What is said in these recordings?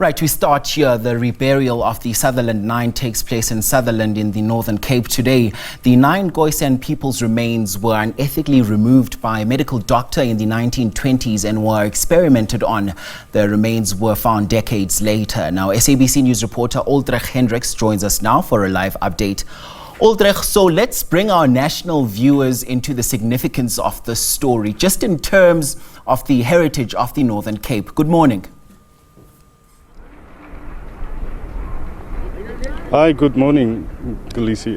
Right, we start here. The reburial of the Sutherland 9 takes place in Sutherland in the Northern Cape today. The 9 Khoisan people's remains were unethically removed by a medical doctor in the 1920s and were experimented on. The remains were found decades later. Now, SABC News reporter Ulrich Hendricks joins us now for a live update. Ulrich, so let's bring our national viewers into the significance of this story, just in terms of the heritage of the Northern Cape. Good morning. Hi, good morning, Khaleesi.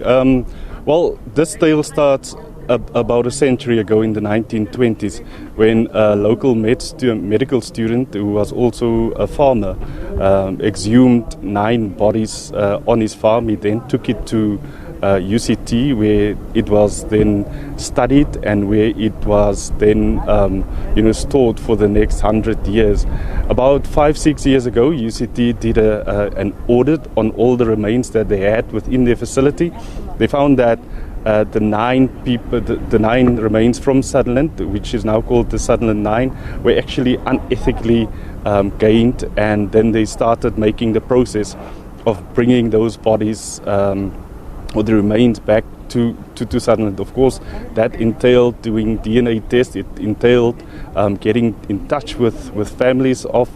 Well, this tale starts about a century ago in the 1920s when a local medical student who was also a farmer exhumed 9 bodies on his farm. He then took it to UCT, where it was then studied and where it was then stored for the next 100 years. About 5-6 years ago, UCT did an audit on all the remains that they had within their facility. They found that the 9 remains from Sutherland, which is now called the Sutherland 9, were actually unethically gained, and then they started making the process of bringing those bodies or the remains back to Sutherland. Of course, that entailed doing DNA tests. It entailed getting in touch with families of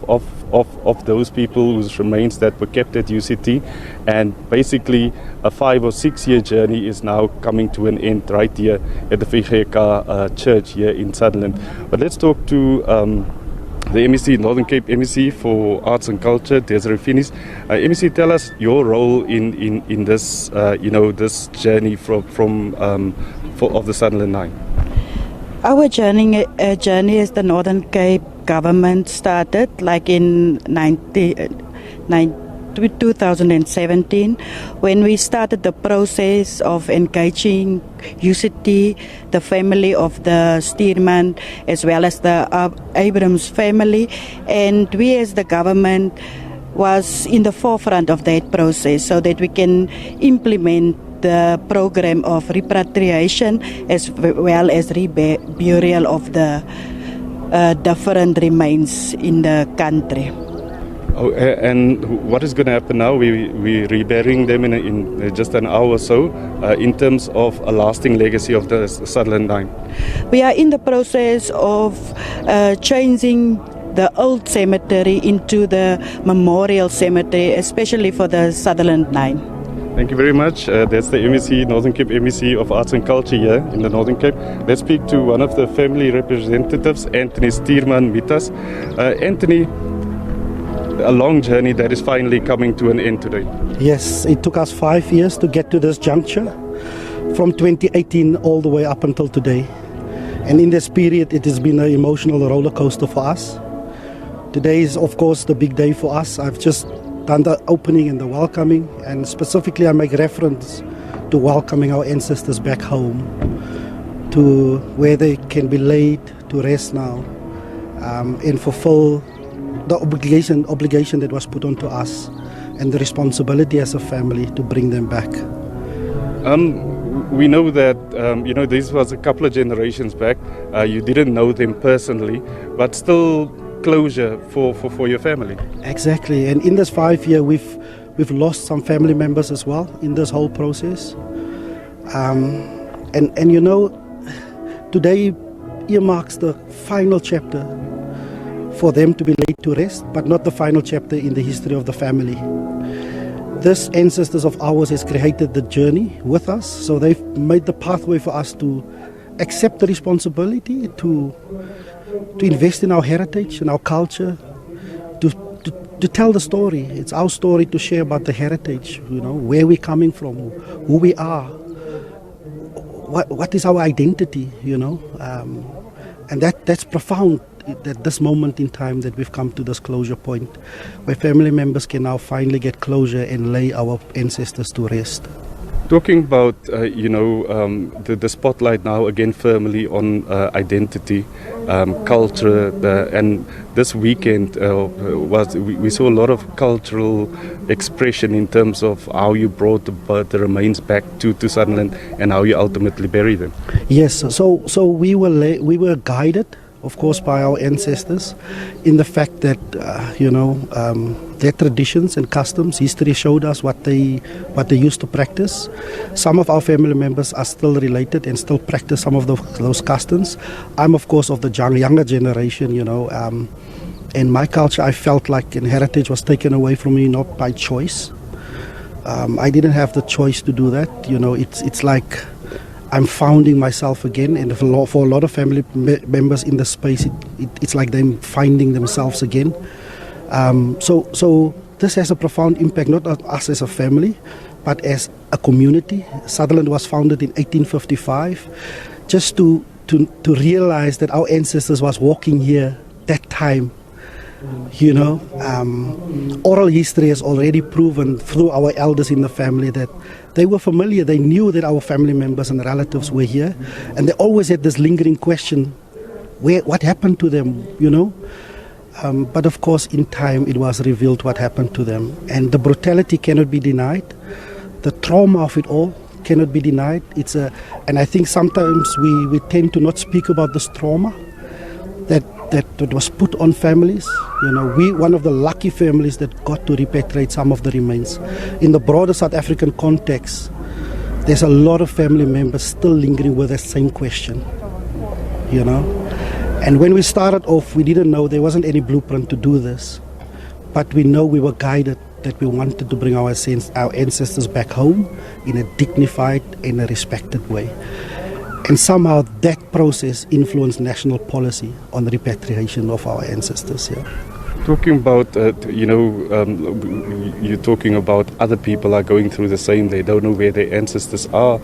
those people whose remains that were kept at UCT, and basically a 5 or 6 year journey is now coming to an end right here at the VGK church here in Sutherland. But let's talk to the MEC, Northern Cape MEC for Arts and Culture, Desiree Finis. MEC, tell us your role in this, this journey of the Sutherland 9. Our journey as the Northern Cape government started like in 2017 when we started the process of engaging UCT, the family of the Stearman, as well as the Abrams family, and we as the government was in the forefront of that process so that we can implement the program of repatriation as well as reburial of the different remains in the country. Oh, and what is going to happen now? We're reburying them in just an hour or so in terms of a lasting legacy of the Sutherland 9. We are in the process of changing the old cemetery into the memorial cemetery, especially for the Sutherland 9. Thank you very much. That's the MEC, Northern Cape MEC of Arts and Culture here in the Northern Cape. Let's speak to one of the family representatives, Anthony Stearman, with us. Anthony, a long journey that is finally coming to an end today. Yes, it took us 5 years to get to this juncture, from 2018 all the way up until today. And in this period, it has been an emotional roller coaster for us. Today is, of course, the big day for us. I've just done the opening and the welcoming, and specifically I make reference to welcoming our ancestors back home to where they can be laid to rest now and fulfill the obligation that was put onto us and the responsibility as a family to bring them back. We know that this was a couple of generations back. You didn't know them personally, but still closure for your family. Exactly, and in this 5 year we've lost some family members as well in this whole process. Today earmarks the final chapter for them to be laid to rest, but not the final chapter in the history of the family. This ancestors of ours has created the journey with us, so they've made the pathway for us to accept the responsibility to invest in our heritage and our culture, to tell the story. It's our story to share about the heritage, where we're coming from, who we are, what is our identity, and that's profound at this moment in time that we've come to this closure point where family members can now finally get closure and lay our ancestors to rest. Talking about, the spotlight now again firmly on identity, culture, and this weekend we saw a lot of cultural expression in terms of how you brought the remains back to Sutherland and how you ultimately buried them. Yes, so we were guided, of course, by our ancestors in the fact that, their traditions and customs. History showed us what they used to practice. Some of our family members are still related and still practice some of those customs. I'm, of course, of the younger generation, and my culture, I felt like, and heritage was taken away from me not by choice. I didn't have the choice to do that. It's like I'm founding myself again, and for a lot of family members in the space, it's like them finding themselves again. So this has a profound impact, not on us as a family, but as a community. Sutherland was founded in 1855, just to realize that our ancestors was walking here that time. Oral history has already proven through our elders in the family that they were familiar. They knew that our family members and relatives were here, and they always had this lingering question: what happened to them? But of course, in time, it was revealed what happened to them, and the brutality cannot be denied. The trauma of it all cannot be denied. And I think sometimes we tend to not speak about this trauma that was put on families. We one of the lucky families that got to repatriate some of the remains. In the broader South African context, there's a lot of family members still lingering with the same question. And when we started off, we didn't know, there wasn't any blueprint to do this, but we know we were guided that we wanted to bring our ancestors back home in a dignified and a respected way. And somehow that process influenced national policy on the repatriation of our ancestors. Talking about, you're talking about other people are going through the same, they don't know where their ancestors are.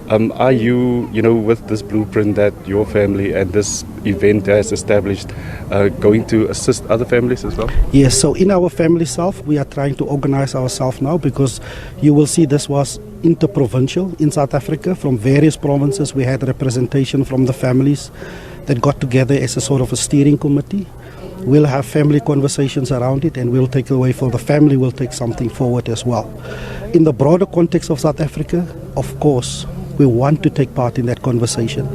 Are you, with this blueprint that your family and this event has established, going to assist other families as well? Yes, so in our family self, we are trying to organize ourselves now, because you will see this was interprovincial in South Africa. From various provinces, we had representation from the families that got together as a sort of a steering committee. We'll have family conversations around it, and we'll take away for the family, will take something forward as well. In the broader context of South Africa, of course, we want to take part in that conversation,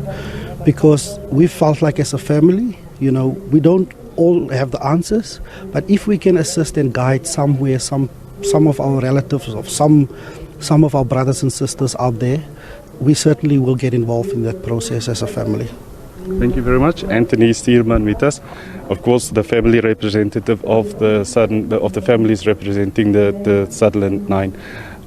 because we felt like as a family, we don't all have the answers, but if we can assist and guide somewhere, some of our relatives, or some of our brothers and sisters out there, we certainly will get involved in that process as a family. Thank you very much. Anthony Steerman with us. Of course, the family representative of the families representing the Sutherland 9.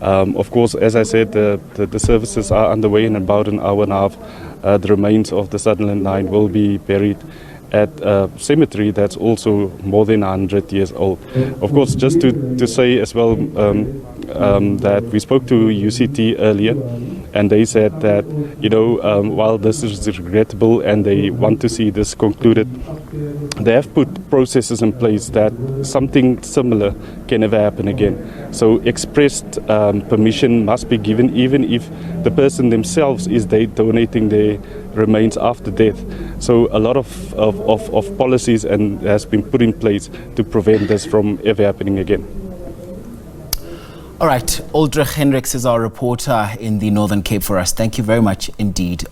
Of course, as I said, the services are underway. In about an hour and a half, the remains of the Sutherland 9 will be buried at a cemetery that's also more than 100 years old. Of course, just to say as well that we spoke to UCT earlier, and they said that, while this is regrettable and they want to see this concluded, they have put processes in place that something similar can never happen again. So expressed permission must be given, even if the person themselves is donating their remains after death. So a lot of policies and has been put in place to prevent this from ever happening again. All right, Ulrich Hendricks is our reporter in the Northern Cape for us. Thank you very much indeed.